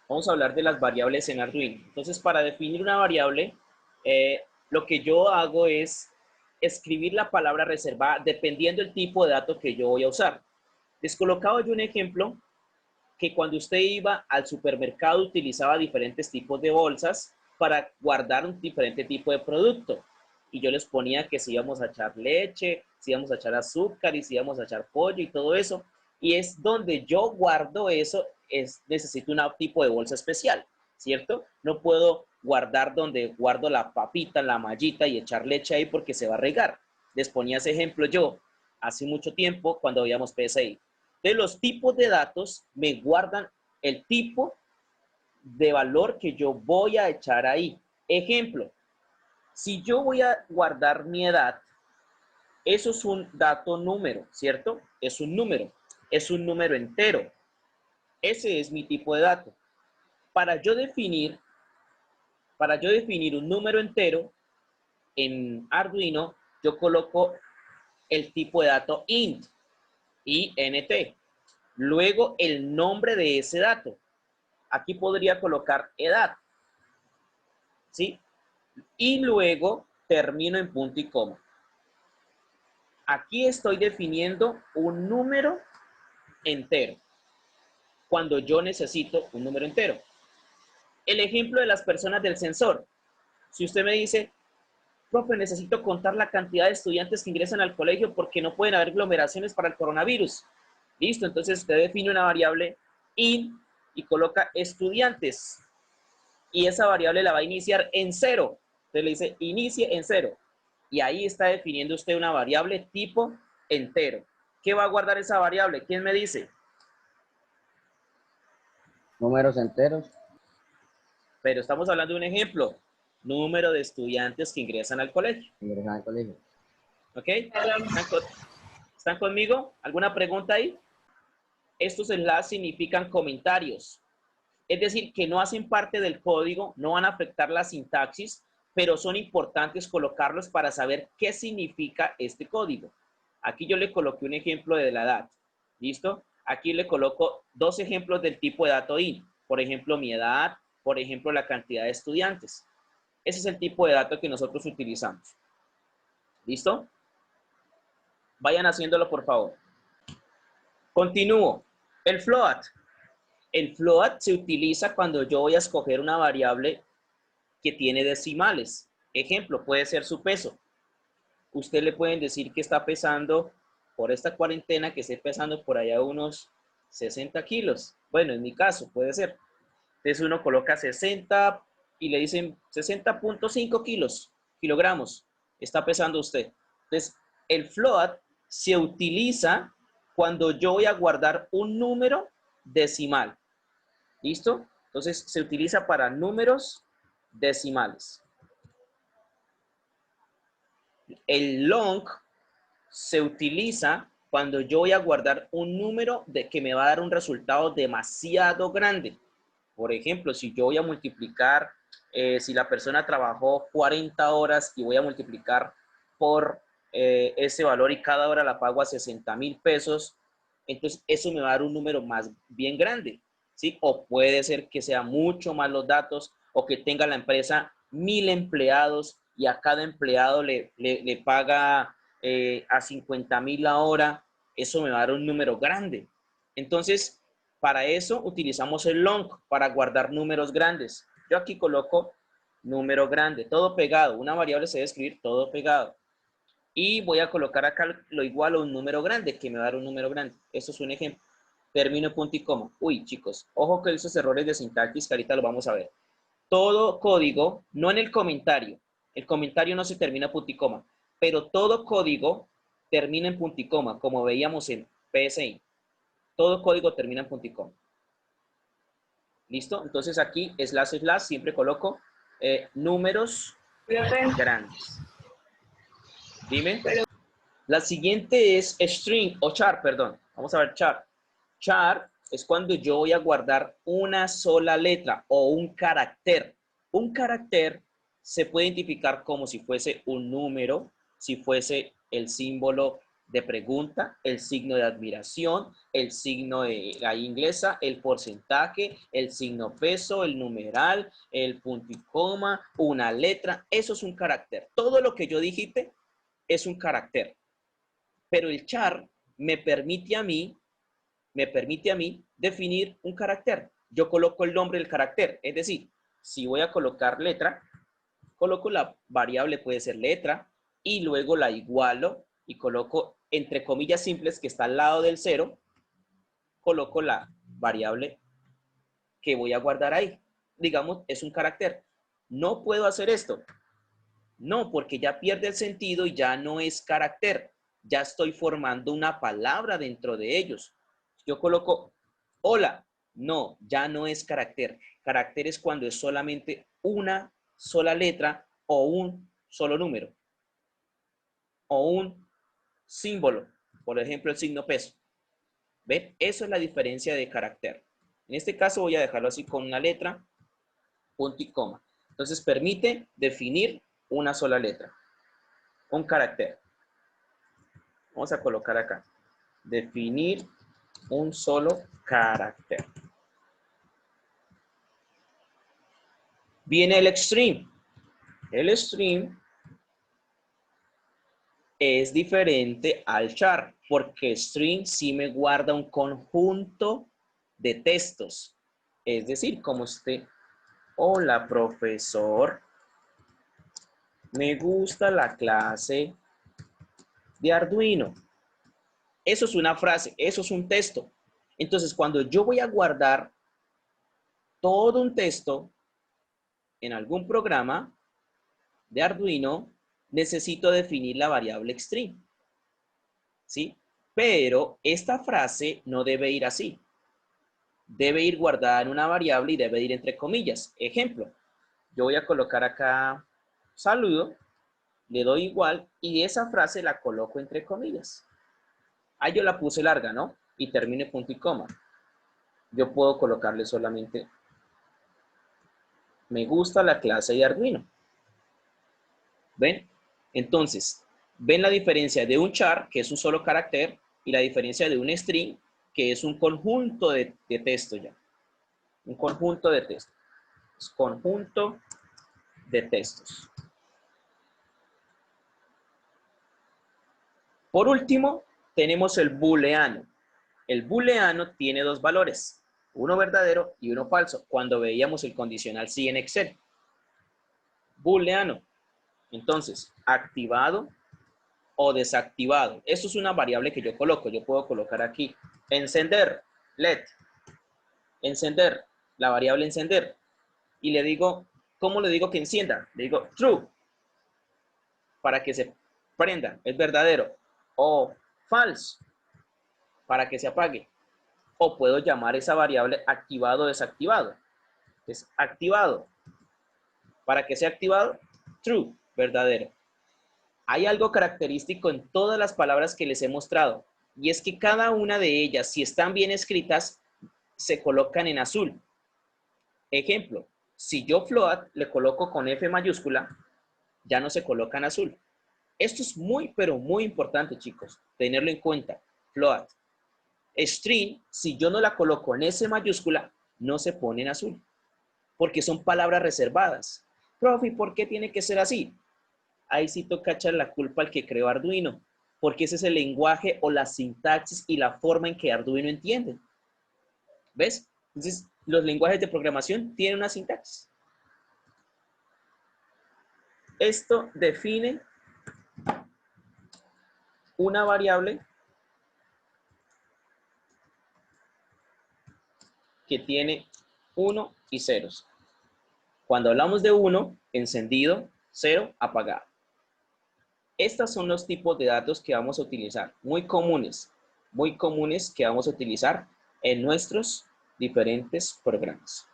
Vamos a hablar de las variables en Arduino. Entonces, para definir una variable, lo que yo hago es escribir la palabra reservada dependiendo del tipo de dato que yo voy a usar. Les colocaba yo un ejemplo que cuando usted iba al supermercado utilizaba diferentes tipos de bolsas para guardar un diferente tipo de producto. Y yo les ponía que si íbamos a echar leche, si íbamos a echar azúcar y si íbamos a echar pollo y todo eso. Y es donde yo guardo eso, necesito un tipo de bolsa especial, ¿cierto? No puedo guardar donde guardo la papita, la mallita y echar leche ahí porque se va a regar. Les ponía ese ejemplo yo hace mucho tiempo cuando veíamos PSI. De los tipos de datos me guardan el tipo de valor que yo voy a echar ahí. Ejemplo, si yo voy a guardar mi edad, eso es un dato número, ¿cierto? Es un número entero. Ese es mi tipo de dato. Para yo definir un número entero en Arduino, yo coloco el tipo de dato int, int. Luego el nombre de ese dato. Aquí podría colocar edad, ¿sí? Y luego termino en punto y coma. Aquí estoy definiendo un número entero, cuando yo necesito un número entero. El ejemplo de las personas del sensor. Si usted me dice, profe, necesito contar la cantidad de estudiantes que ingresan al colegio porque no pueden haber aglomeraciones para el coronavirus. Listo, entonces usted define una variable int y coloca estudiantes. Y esa variable la va a iniciar en 0. Entonces le dice inicie en 0. Y ahí está definiendo usted una variable tipo entero. ¿Qué va a guardar esa variable? ¿Quién me dice? Números enteros. Pero estamos hablando de un ejemplo. Número de estudiantes que ingresan al colegio. Ingresan al colegio. ¿Ok? ¿Están conmigo? ¿Alguna pregunta ahí? Estos enlaces significan comentarios. Es decir, que no hacen parte del código, no van a afectar la sintaxis, pero son importantes colocarlos para saber qué significa este código. Aquí yo le coloqué un ejemplo de la edad. ¿Listo? Aquí le coloco dos ejemplos del tipo de dato int. Por ejemplo, mi edad, por ejemplo, la cantidad de estudiantes. Ese es el tipo de dato que nosotros utilizamos. ¿Listo? Vayan haciéndolo, por favor. Continúo. El float. El float se utiliza cuando yo voy a escoger una variable que tiene decimales. Ejemplo, puede ser su peso. Usted le pueden decir que está pesando, por esta cuarentena, que esté pesando por allá unos 60 kilos. Bueno, en mi caso, puede ser. Entonces uno coloca 60 y le dicen 60.5 kilogramos. Está pesando usted. Entonces, el float se utiliza cuando yo voy a guardar un número decimal. ¿Listo? Entonces, se utiliza para números decimales. El long se utiliza cuando yo voy a guardar un número que me va a dar un resultado demasiado grande. Por ejemplo, si yo voy a multiplicar, si la persona trabajó 40 horas y voy a multiplicar por ese valor y cada hora la pago a 60,000 pesos, entonces eso me va a dar un número más bien grande, ¿sí? O puede ser que sea mucho más los datos o que tenga la empresa 1,000 empleados y a cada empleado le paga a 50,000 la hora, eso me va a dar un número grande. Entonces, para eso utilizamos el long, para guardar números grandes. Yo aquí coloco número grande, todo pegado. Una variable se debe escribir todo pegado. Y voy a colocar acá lo igual a un número grande, que me va a dar un número grande. Eso es un ejemplo. Término, punto y coma. Uy, chicos, ojo con esos errores de sintaxis que ahorita lo vamos a ver. Todo código, no en el comentario. El comentario no se termina punto y coma, pero todo código termina en punto y coma, como veíamos en PSI. Todo código termina en punto y coma. ¿Listo? Entonces aquí, slash, siempre coloco números grandes. Dime. La siguiente es string o char, perdón. Vamos a ver char. Char es cuando yo voy a guardar una sola letra o un carácter. Un carácter se puede identificar como si fuese un número, si fuese el símbolo de pregunta, el signo de admiración, el signo de la inglesa, el porcentaje, el signo peso, el numeral, el punto y coma, una letra. Eso es un carácter. Todo lo que yo dijiste es un carácter. Pero el char me permite a mí definir un carácter. Yo coloco el nombre del carácter. Es decir, si voy a colocar letra, coloco la variable, puede ser letra, y luego la igualo y coloco entre comillas simples que está al lado del 0, coloco la variable que voy a guardar ahí. Digamos, es un carácter. No puedo hacer esto. No, porque ya pierde el sentido y ya no es carácter. Ya estoy formando una palabra dentro de ellos. Yo coloco hola. No, ya no es carácter. Carácter es cuando es solamente una sola letra o un solo número. O un símbolo. Por ejemplo, el signo peso. ¿Ven? Eso es la diferencia de carácter. En este caso voy a dejarlo así con una letra, punto y coma. Entonces permite definir una sola letra. Un carácter. Vamos a colocar acá. Definir un solo carácter. Viene el extreme. El extreme es diferente al char, porque string sí me guarda un conjunto de textos. Es decir, como hola profesor, me gusta la clase de Arduino. Eso es una frase, eso es un texto. Entonces, cuando yo voy a guardar todo un texto en algún programa de Arduino, necesito definir la variable string. ¿Sí? Pero esta frase no debe ir así. Debe ir guardada en una variable y debe ir entre comillas. Ejemplo, yo voy a colocar acá saludo, le doy igual y esa frase la coloco entre comillas. Ahí yo la puse larga, ¿no? Y termine punto y coma. Yo puedo colocarle solamente me gusta la clase de Arduino. ¿Ven? Entonces, ¿ven la diferencia de un char, que es un solo carácter, y la diferencia de un string, que es un conjunto de texto ya? Un conjunto de textos. Conjunto de textos. Por último, tenemos el booleano. El booleano tiene dos valores, uno verdadero y uno falso, cuando veíamos el condicional sí en Excel. Booleano. Entonces, activado o desactivado. Esto es una variable que yo coloco. Yo puedo colocar aquí, encender, LED. Encender, la variable encender. Y le digo, ¿cómo le digo que encienda? Le digo true, para que se prenda, es verdadero. O false, para que se apague. O puedo llamar esa variable activado o desactivado. Es activado. Para que sea activado, true, verdadero. Hay algo característico en todas las palabras que les he mostrado, y es que cada una de ellas, si están bien escritas, se colocan en azul. Ejemplo, si yo float le coloco con F mayúscula, ya no se coloca en azul. Esto es muy, pero muy importante, chicos, tenerlo en cuenta. Float. String, si yo no la coloco en S mayúscula, no se pone en azul, porque son palabras reservadas. Profe, ¿por qué tiene que ser así? Ahí sí toca echar la culpa al que creó Arduino, porque ese es el lenguaje o la sintaxis y la forma en que Arduino entiende. ¿Ves? Entonces, los lenguajes de programación tienen una sintaxis. Esto define una variable que tiene 1 y ceros. Cuando hablamos de 1, encendido, 0, apagado. Estos son los tipos de datos que vamos a utilizar, muy comunes que vamos a utilizar en nuestros diferentes programas.